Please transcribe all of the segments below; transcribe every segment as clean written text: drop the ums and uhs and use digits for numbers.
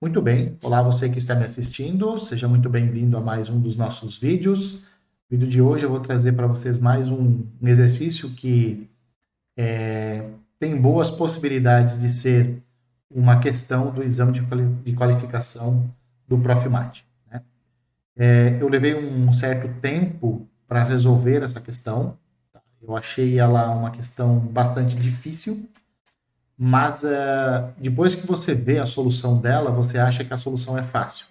Muito bem, olá você que está me assistindo, seja muito bem-vindo a mais um dos nossos vídeos. No vídeo de hoje eu vou trazer para vocês mais um exercício que tem boas possibilidades de ser uma questão do exame de qualificação do Profimate, né? Eu levei um certo tempo para resolver essa questão, tá? Eu achei ela uma questão bastante difícil, mas depois que você vê a solução dela, você acha que a solução é fácil.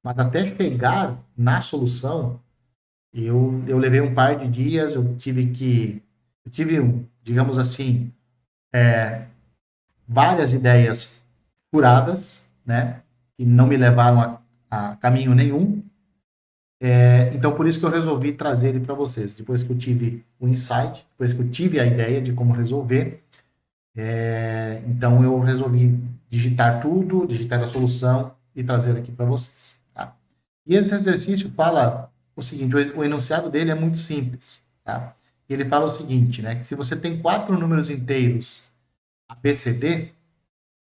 Mas até chegar na solução, eu levei um par de dias, eu tive, digamos assim, várias ideias furadas, né? E não me levaram a caminho nenhum. Então, por isso que eu resolvi trazer ele para vocês. Depois que eu tive o insight, depois que eu tive a ideia de como resolver, então eu resolvi digitar tudo, digitar a solução e trazer aqui para vocês. Tá? E esse exercício fala o seguinte, o enunciado dele é muito simples. Tá? Ele fala o seguinte, né, que se você tem quatro números inteiros ABCD,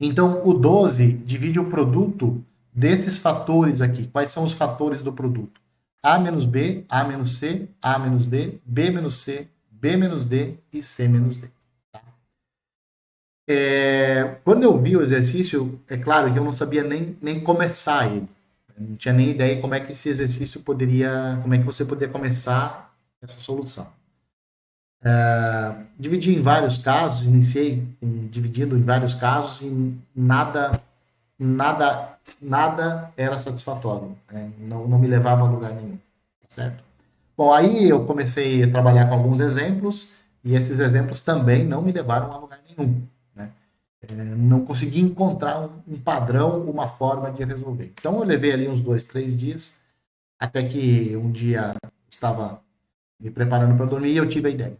então o 12 divide o produto desses fatores aqui. Quais são os fatores do produto? A menos B, A menos C, A menos D, B menos C, B menos D e C menos D. Quando eu vi o exercício, é claro que eu não sabia nem começar ele. Eu não tinha nem ideia como é que esse exercício poderia, como é que você poderia começar essa solução. Dividi em vários casos, dividindo em vários casos e nada era satisfatório, né? Não me levava a lugar nenhum, tá certo? Bom, aí eu comecei a trabalhar com alguns exemplos e esses exemplos também não me levaram a lugar nenhum, né? Não consegui encontrar um padrão, uma forma de resolver. Então eu levei ali uns 2, 3 dias, até que um dia eu estava me preparando para dormir e eu tive a ideia.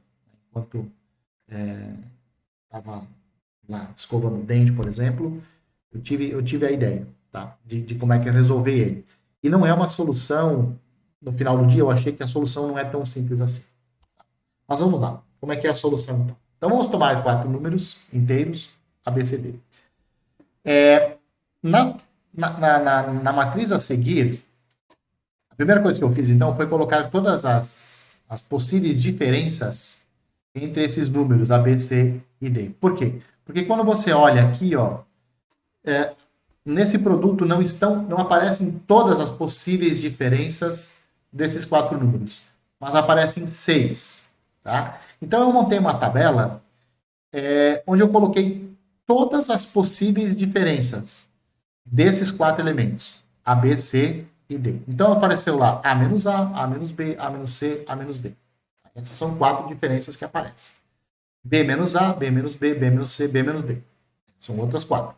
Enquanto estava lá escovando o dente, por exemplo, eu tive a ideia, tá? De como é que eu resolver ele. E não é uma solução, no final do dia eu achei que a solução não é tão simples assim. Mas vamos lá, como é que é a solução então? Então vamos tomar quatro números inteiros, A, B, C, D. Na, na matriz a seguir, a primeira coisa que eu fiz então foi colocar todas as possíveis diferenças entre esses números A, B, C e D. Por quê? Porque quando você olha aqui, ó, nesse produto não aparecem todas as possíveis diferenças desses quatro números, mas aparecem seis, tá? Então eu montei uma tabela onde eu coloquei todas as possíveis diferenças desses quatro elementos, A, B, C e D. Então apareceu lá A menos A, A menos B, A menos C, A menos D. Essas são quatro diferenças que aparecem. B menos A, B menos B, B menos C, B menos D. São outras quatro.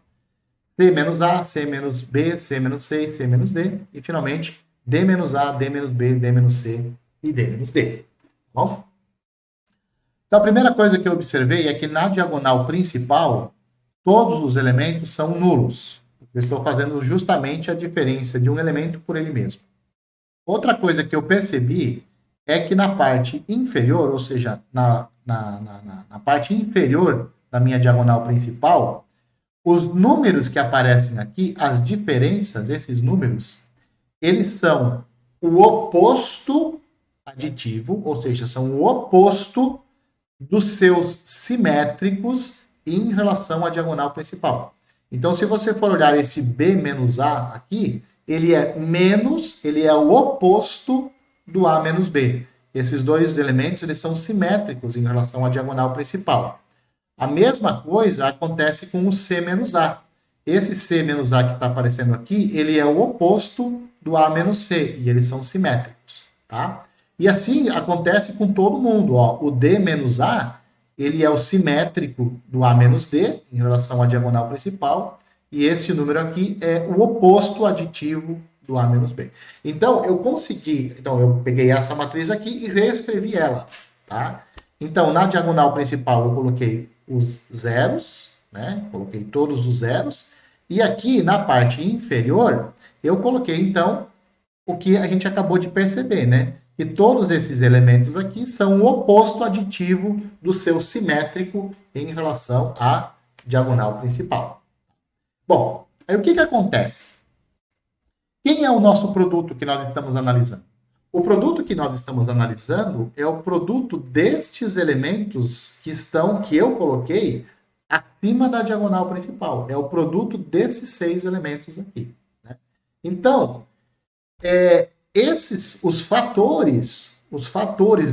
C menos A, C menos B, C menos C e C menos D. E finalmente, D menos A, D menos B, D menos C e D menos D. Bom? Então a primeira coisa que eu observei é que na diagonal principal, todos os elementos são nulos. Eu estou fazendo justamente a diferença de um elemento por ele mesmo. Outra coisa que eu percebi é que na parte inferior, ou seja, na parte inferior da minha diagonal principal, os números que aparecem aqui, as diferenças, esses números, eles são o oposto aditivo, ou seja, são o oposto dos seus simétricos em relação à diagonal principal. Então, se você for olhar esse B menos A aqui, ele é o oposto do A menos B. Esses dois elementos eles são simétricos em relação à diagonal principal. A mesma coisa acontece com o C menos A. Esse C menos A que está aparecendo aqui, ele é o oposto do A menos C, e eles são simétricos, tá? E assim acontece com todo mundo, ó. O D menos A, ele é o simétrico do A menos D, em relação à diagonal principal, e esse número aqui é o oposto aditivo do A menos B. Então, eu peguei essa matriz aqui e reescrevi ela, tá? Então, na diagonal principal eu coloquei os zeros, né? Coloquei todos os zeros. E aqui na parte inferior, eu coloquei então o que a gente acabou de perceber, né? Que todos esses elementos aqui são o oposto aditivo do seu simétrico em relação à diagonal principal. Bom, Aí o que que acontece? Quem é o nosso produto que nós estamos analisando? O produto que nós estamos analisando é o produto destes elementos que eu coloquei acima da diagonal principal. É o produto desses 6 elementos aqui. Né? Então, os fatores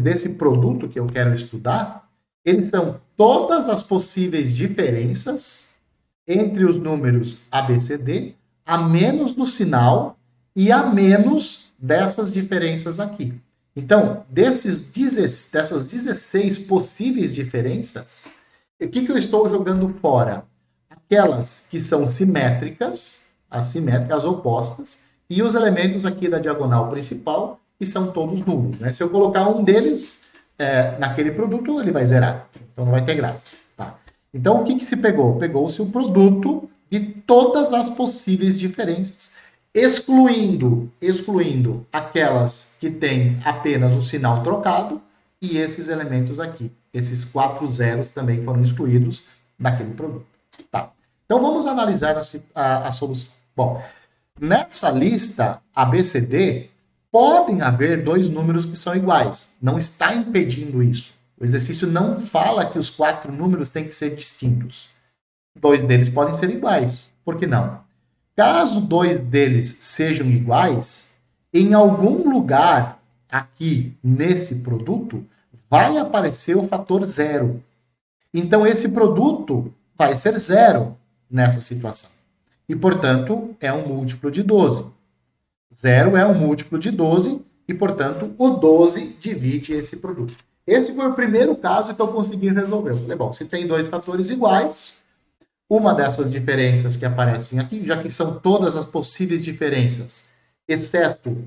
desse produto que eu quero estudar, eles são todas as possíveis diferenças entre os números ABCD, a menos do sinal e a menos dessas diferenças aqui. Então, dessas 16 possíveis diferenças, o que eu estou jogando fora? Aquelas que são simétricas, as opostas, e os elementos aqui da diagonal principal, que são todos nulos. Né? Se eu colocar um deles naquele produto, ele vai zerar. Então não vai ter graça. Tá? Então o que se pegou? Pegou-se o produto de todas as possíveis diferenças, excluindo aquelas que têm apenas o sinal trocado e esses elementos aqui. Esses 4 zeros também foram excluídos daquele produto. Tá. Então vamos analisar a solução. Bom, nessa lista ABCD, podem haver 2 números que são iguais. Não está impedindo isso. O exercício não fala que os 4 números têm que ser distintos. 2 deles podem ser iguais. Por que não? Caso 2 deles sejam iguais, em algum lugar aqui nesse produto vai aparecer o fator 0. Então esse produto vai ser 0 nessa situação. E, portanto, é um múltiplo de 12. 0 é um múltiplo de 12 e, portanto, o 12 divide esse produto. Esse foi o primeiro caso que eu consegui resolver. Eu falei, bom, se tem 2 fatores iguais, uma dessas diferenças que aparecem aqui, já que são todas as possíveis diferenças, exceto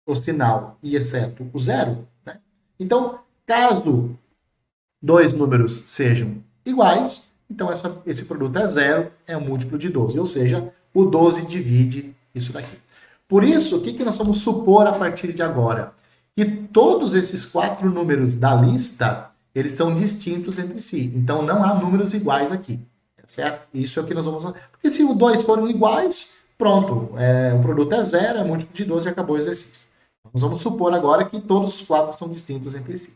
o sinal e exceto o 0, né? Então, caso 2 números sejam iguais, então esse produto é 0, é um múltiplo de 12, ou seja, o 12 divide isso daqui. Por isso, o que nós vamos supor a partir de agora? Que todos esses 4 números da lista, eles são distintos entre si. Então, não há números iguais aqui. Certo? Isso é o que nós vamos... Porque se os 2 forem iguais, pronto, o produto é 0, é múltiplo de 12 e acabou o exercício. Nós vamos supor agora que todos os 4 são distintos entre si.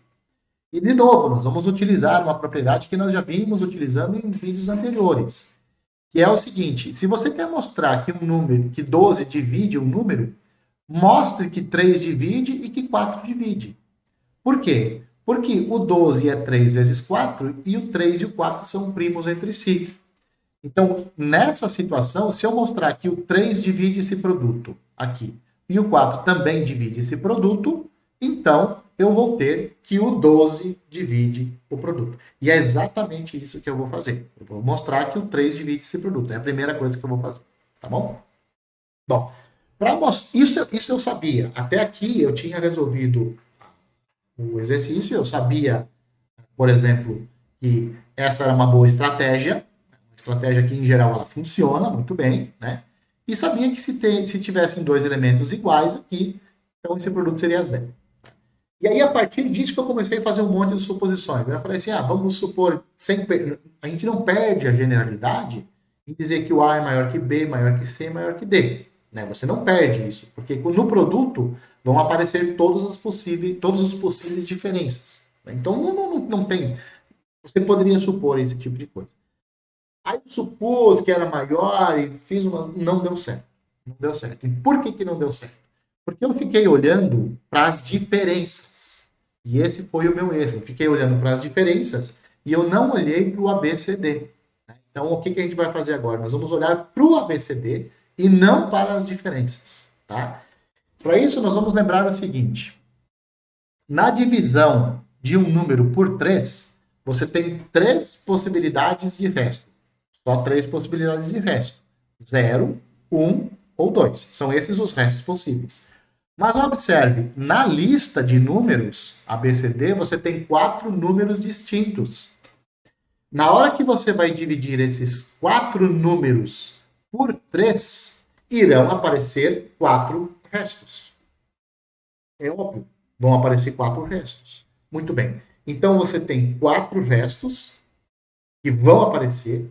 E, de novo, nós vamos utilizar uma propriedade que nós já vimos utilizando em vídeos anteriores, que é o seguinte: se você quer mostrar que 12 divide um número, mostre que 3 divide e que 4 divide. Por quê? Porque o 12 é 3 vezes 4 e o 3 e o 4 são primos entre si. Então, nessa situação, se eu mostrar que o 3 divide esse produto aqui e o 4 também divide esse produto, então eu vou ter que o 12 divide o produto. E é exatamente isso que eu vou fazer. Eu vou mostrar que o 3 divide esse produto. É a primeira coisa que eu vou fazer. Tá bom? Bom, isso eu sabia. Até aqui eu tinha resolvido o exercício. Eu sabia, por exemplo, que essa era uma boa estratégia. Uma estratégia que, em geral, ela funciona muito bem, né? E sabia que se tivessem 2 elementos iguais aqui, então esse produto seria 0. E aí, a partir disso que eu comecei a fazer um monte de suposições. Eu falei assim, vamos supor, a gente não perde a generalidade em dizer que o A é maior que B, maior que C, maior que D. Né? Você não perde isso, porque no produto vão aparecer todas as possíveis diferenças. Então, não tem... Você poderia supor esse tipo de coisa. Aí eu supus que era maior e fiz uma... Não deu certo. Não deu certo. E por que não deu certo? Porque eu fiquei olhando para as diferenças. E esse foi o meu erro. Eu fiquei olhando para as diferenças e eu não olhei para o ABCD. Então, o que a gente vai fazer agora? Nós vamos olhar para o ABCD e não para as diferenças. Tá? Para isso, nós vamos lembrar o seguinte. Na divisão de um número por 3, você tem 3 possibilidades de resto. Só 3 possibilidades de resto. 0, 1 ou 2. São esses os restos possíveis. Mas observe, na lista de números ABCD, você tem 4 números distintos. Na hora que você vai dividir esses 4 números por 3, irão aparecer 4 restos. É óbvio, vão aparecer 4 restos. Muito bem. Então você tem 4 restos que vão aparecer.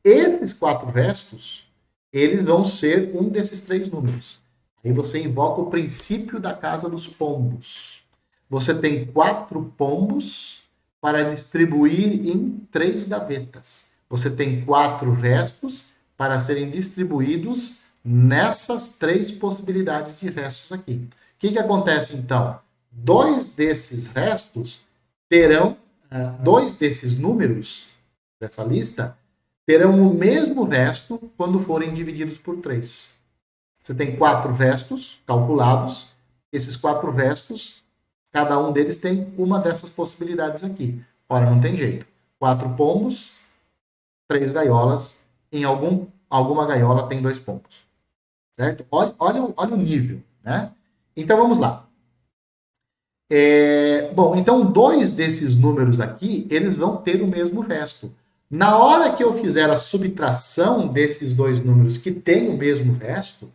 Esses 4 restos, eles vão ser um desses três números. Aí você invoca o princípio da casa dos pombos. Você tem 4 pombos para distribuir em 3 gavetas. Você tem 4 restos para serem distribuídos nessas 3 possibilidades de restos aqui. O que acontece então? 2 desses restos terão, 2 desses números dessa lista terão o mesmo resto quando forem divididos por 3. Você tem 4 restos calculados. Esses 4 restos, cada um deles tem uma dessas possibilidades aqui. Ora, não tem jeito. 4 pombos, 3 gaiolas. Em alguma gaiola tem 2 pombos. Certo? Olha o nível. Né? Então, vamos lá. Bom, então 2 desses números aqui, eles vão ter o mesmo resto. Na hora que eu fizer a subtração desses 2 números que têm o mesmo resto,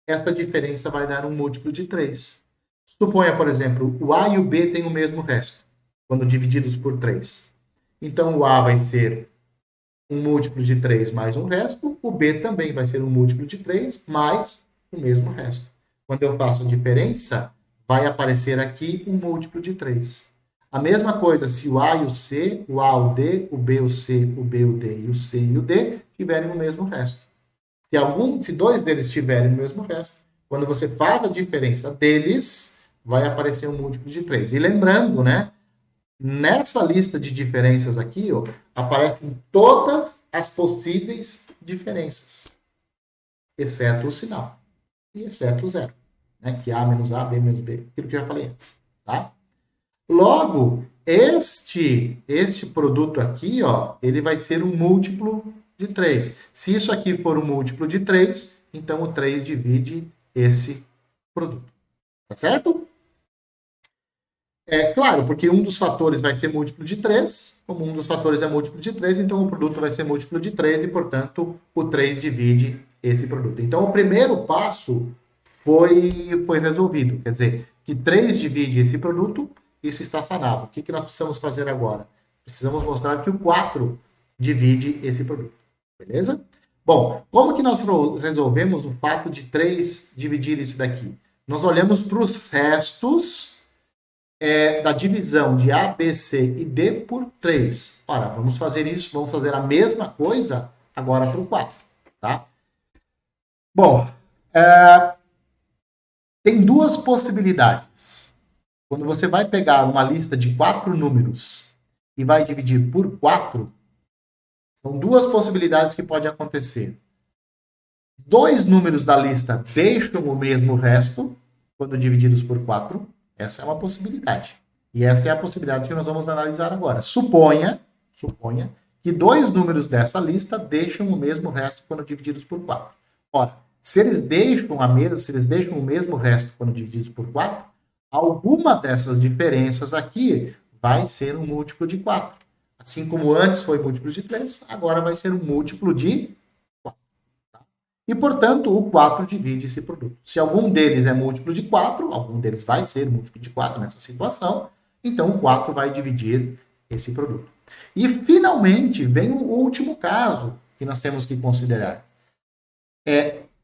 essa diferença vai dar um múltiplo de 3. Suponha, por exemplo, o A e o B têm o mesmo resto, quando divididos por 3. Então, o A vai ser um múltiplo de 3 mais um resto, o B também vai ser um múltiplo de 3 mais o mesmo resto. Quando eu faço a diferença, vai aparecer aqui um múltiplo de 3. A mesma coisa se o A e o C, o A, o D, o B, o C, o B, o D e o C e o D tiverem o mesmo resto. Se 2 deles tiverem o mesmo resto, quando você faz a diferença deles, vai aparecer um múltiplo de 3. E lembrando, né? Nessa lista de diferenças aqui, ó, aparecem todas as possíveis diferenças, exceto o sinal e exceto o zero, né? Que A menos A, B menos B, aquilo que eu já falei antes, tá? Logo, este produto aqui, ó, ele vai ser um múltiplo de 3. Se isso aqui for um múltiplo de 3, então o 3 divide esse produto. Tá certo? É claro, porque um dos fatores vai ser múltiplo de 3, como um dos fatores é múltiplo de 3, então o produto vai ser múltiplo de 3 e, portanto, o 3 divide esse produto. Então, o primeiro passo foi resolvido. Quer dizer, que 3 divide esse produto, isso está sanado. O que nós precisamos fazer agora? Precisamos mostrar que o 4 divide esse produto. Beleza? Bom, como que nós resolvemos o fato de 3 dividir isso daqui? Nós olhamos para os restos da divisão de A, B, C e D por 3. Ora, vamos fazer isso, vamos fazer a mesma coisa agora para o 4. Tá? Bom, tem 2 possibilidades. Quando você vai pegar uma lista de 4 números e vai dividir por 4, são 2 possibilidades que podem acontecer. 2 números da lista deixam o mesmo resto quando divididos por 4. Essa é uma possibilidade. E essa é a possibilidade que nós vamos analisar agora. Suponha que 2 números dessa lista deixam o mesmo resto quando divididos por 4. Ora, se eles deixam o mesmo resto quando divididos por 4, alguma dessas diferenças aqui vai ser um múltiplo de 4. Assim como antes foi múltiplo de 3, agora vai ser um múltiplo de 4. Tá? E, portanto, o 4 divide esse produto. Se algum deles é múltiplo de 4, algum deles vai ser múltiplo de 4 nessa situação, então o 4 vai dividir esse produto. E, finalmente, vem o último caso que nós temos que considerar.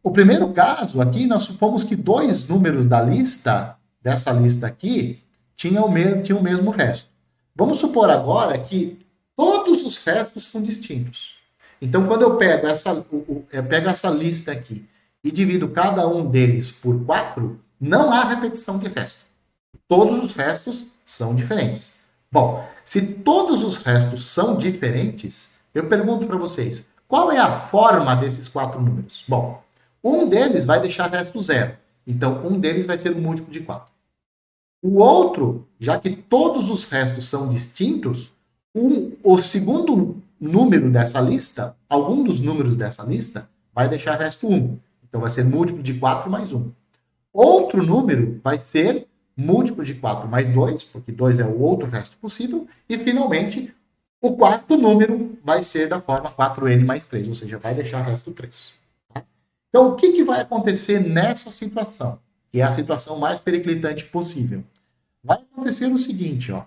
O primeiro caso aqui, nós supomos que 2 números dessa lista aqui, tinham o mesmo resto. Vamos supor agora que todos os restos são distintos. Então, quando eu pego essa lista aqui e divido cada um deles por 4, não há repetição de resto. Todos os restos são diferentes. Bom, se todos os restos são diferentes, eu pergunto para vocês, qual é a forma desses 4 números? Bom, um deles vai deixar resto zero. Então, um deles vai ser um múltiplo de 4. O outro, já que todos os restos são distintos, o segundo número dessa lista, algum dos números dessa lista, vai deixar resto 1. Então, vai ser múltiplo de 4 mais 1. Outro número vai ser múltiplo de 4 mais 2, porque 2 é o outro resto possível. E, finalmente, o quarto número vai ser da forma 4n mais 3, ou seja, vai deixar resto 3. Tá? Então, o que vai acontecer nessa situação? Que é a situação mais periclitante possível. Vai acontecer o seguinte, ó.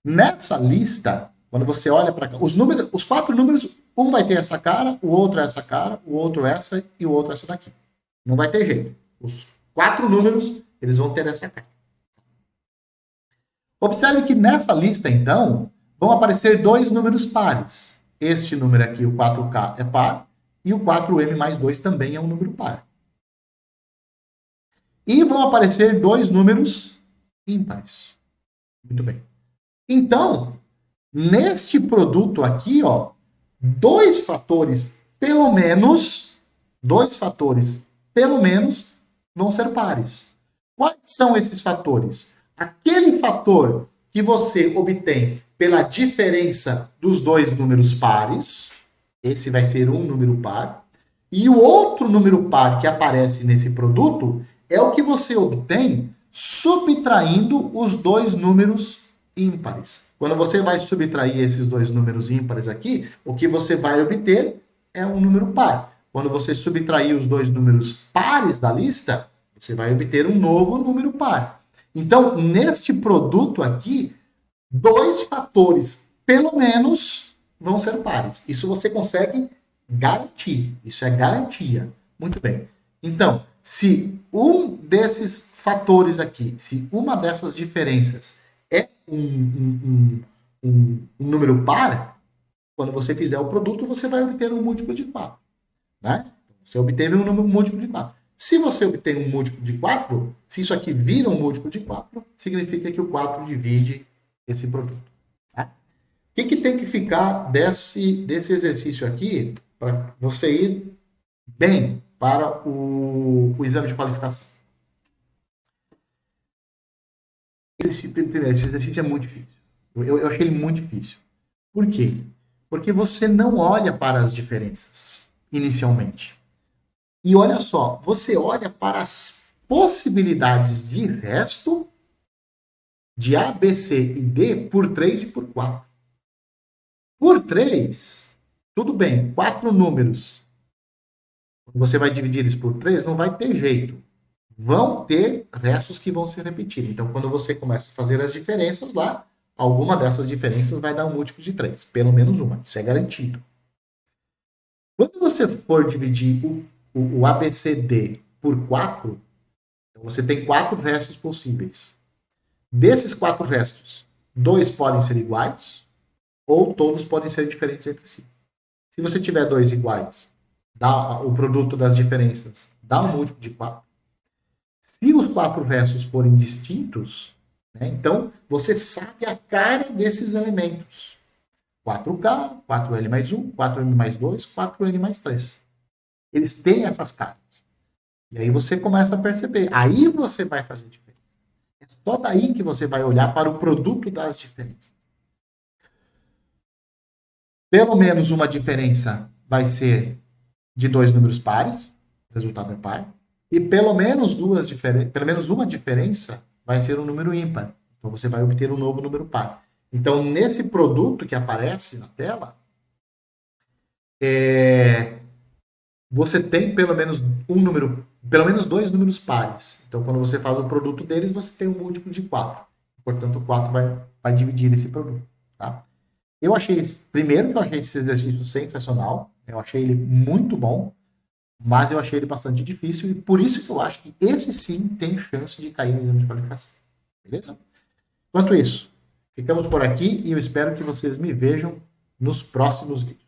Nessa lista, quando você olha para cá, os 4 números, Um vai ter essa cara, o outro essa cara, o outro essa e o outro essa daqui. Não vai ter jeito. Os 4 números, eles vão ter essa cara. Observe que nessa lista, então, vão aparecer 2 números pares. Este número aqui, o 4K, é par, e o 4M mais 2 também é um número par. E vão aparecer 2 números ímpares. Muito bem. Então, neste produto aqui, ó, 2 fatores, pelo menos, vão ser pares. Quais são esses fatores? Aquele fator que você obtém pela diferença dos 2 números pares, esse vai ser um número par, e o outro número par que aparece nesse produto é o que você obtém subtraindo os 2 números ímpares. Quando você vai subtrair esses 2 números ímpares aqui, o que você vai obter é um número par. Quando você subtrair os 2 números pares da lista, você vai obter um novo número par. Então, neste produto aqui, 2 fatores, pelo menos, vão ser pares. Isso você consegue garantir. Isso é garantia. Muito bem. Então, se um desses fatores aqui, se uma dessas diferenças é um número par, quando você fizer o produto, você vai obter um múltiplo de 4. Né? Você obteve um número múltiplo de 4. Se você obtém um múltiplo de 4, se isso aqui vira um múltiplo de 4, significa que o 4 divide esse produto. Tá? O que tem que ficar desse exercício aqui para você ir bem para o exame de qualificação? Esse exercício é muito difícil. Eu achei ele muito difícil. Por quê? Porque você não olha para as diferenças inicialmente. E olha só, você olha para as possibilidades de resto de A, B, C e D por 3 e por 4. Por 3, tudo bem, 4 números. Você vai dividir isso por 3, não vai ter jeito. Vão ter restos que vão se repetir. Então, quando você começa a fazer as diferenças lá, alguma dessas diferenças vai dar um múltiplo de 3. Pelo menos uma. Isso é garantido. Quando você for dividir o ABCD por 4, você tem 4 restos possíveis. Desses 4 restos, 2 podem ser iguais ou todos podem ser diferentes entre si. Se você tiver 2 iguais, o produto das diferenças dá um múltiplo de 4. Se os 4 restos forem distintos, né, então você sabe a cara desses elementos. 4K, 4L mais 1, 4M mais 2, 4N mais 3. Eles têm essas caras. E aí você começa a perceber. Aí você vai fazer diferença. É só daí que você vai olhar para o produto das diferenças. Pelo menos uma diferença vai ser de 2 números pares. O resultado é par. E pelo menos uma diferença vai ser um número ímpar. Então você vai obter um novo número par. Então, nesse produto que aparece na tela, você tem pelo menos 2 números pares. Então, quando você faz o produto deles, você tem um múltiplo de 4. Portanto, o 4 vai dividir esse produto. Tá? Primeiro que eu achei esse exercício sensacional. Eu achei ele muito bom. Mas eu achei ele bastante difícil. E por isso que eu acho que esse sim tem chance de cair no exame de qualificação. Beleza? Enquanto isso, ficamos por aqui e eu espero que vocês me vejam nos próximos vídeos.